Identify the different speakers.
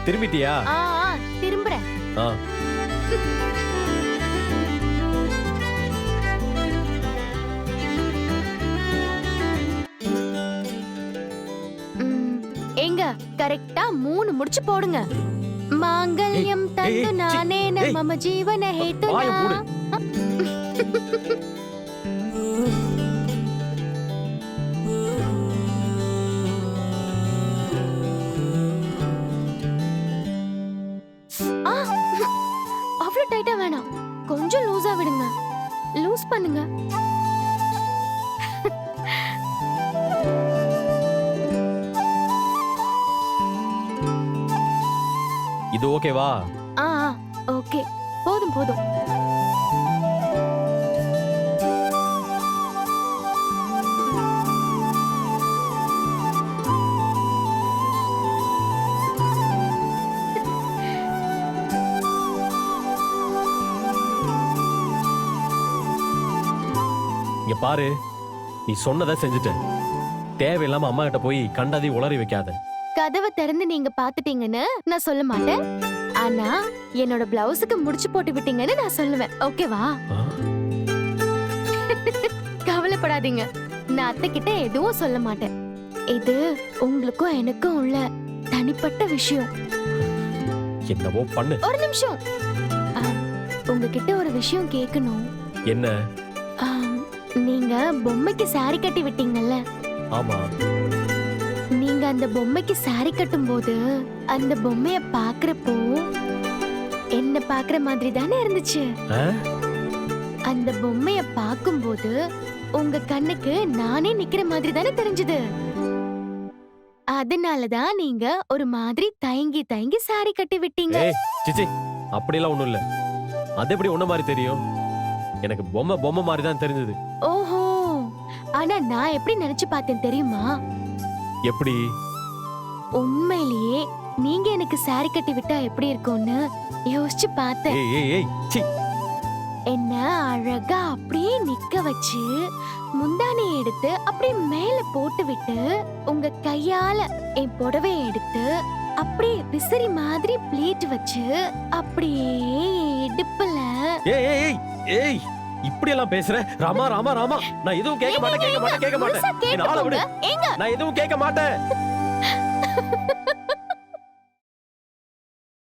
Speaker 1: திரும்பிட்டியா?
Speaker 2: திரும்புறேன்.
Speaker 1: ஆ.
Speaker 2: எங்க கரெக்டா 3 முடிச்சு போடுங்க. மாங்கல்யம் தந்து நானேன மம ஜீவன ஹேதுனா. அவ்வளவு டைட்டா வேணாம், கொஞ்சம் லூசா விடுங்க. லூஸ் பண்ணுங்க.
Speaker 1: இது ஓகேவா?
Speaker 2: ஓகே, போதும் போதும்.
Speaker 1: இங்க பாரு, நீ சொன்னதை செஞ்சுட்ட. தேவையில்லாம அம்மா கிட்ட போய் கண்டதை உளறி வைக்காத.
Speaker 2: கதவை திறந்து நீங்க பாத்துட்டீங்கன்னு நான் சொல்ல மாட்டேன். ஆனா என்னோட பிளவுஸுக்கு முடிச்சு போட்டு விட்டீங்கன்னு நான் சொல்லுவேன். ஓகேவா? கவலைப்படாதீங்க, நான் அத்தை கிட்ட எதுவும் சொல்ல மாட்டேன். இது உங்களுக்கும் எனக்கும் உள்ள தனிப்பட்ட விஷயம்.
Speaker 1: என்னவோ பண்ணு.
Speaker 2: ஒரு நிமிஷம், உங்ககிட்ட ஒரு விஷயம் கேட்கணும்.
Speaker 1: என்ன?
Speaker 2: நீங்க பொம்மைக்கு சாரி கட்டி விட்டீங்கல்ல?
Speaker 1: ஆமா.
Speaker 2: நீங்க அந்த பொம்மைக்கு சாரி கட்டும் போது அந்த பொம்மைய பாக்குறப்போ என்ன பாக்குற மாதிரி தானே இருந்துச்சு? அந்த பொம்மைய பாக்கும்போது உங்க கண்ணுக்கு நானே நிக்கிற மாதிரி தானே தெரிஞ்சது. அதனாலதான் நீங்க ஒரு மாதிரி தயங்கி தயங்கி சாரி கட்டி விட்டீங்க.
Speaker 1: சிச்சி, அப்படிலாம் ஒண்ணும் இல்ல. அது எப்படி உன்ன மாதிரி தெரியும்? எனக்கு பொம்மை பொம்மை மாதிரி தான் தெரிஞ்சது.
Speaker 2: ஓஹோ, ஆனா நான் எப்படி நினைச்சு பார்த்தேன் தெரியுமா?
Speaker 1: எப்படி?
Speaker 2: உண்மையிலேயே நீங்க எனக்கு சாரி கட்டி விட்டா எப்படி இருக்கும்னு யோசிச்சு பார்த்தேன். என்ன அழகா அப்படியே நிக்க வச்சு முந்தானை எடுத்து அப்படியே மேல போட்டு விட்டு உங்க கையால என் புடவையை எடுத்து அப்படியே விசிறி மாதிரி பிளேட் வச்சு அப்படியே இடுப்புல
Speaker 1: இப்படி எல்லாம் பேசுற? ராமா ராமா ராமா, நான் எதுவும் கேட்க மாட்டேன். நான் எதுவும் கேட்க மாட்டேன்.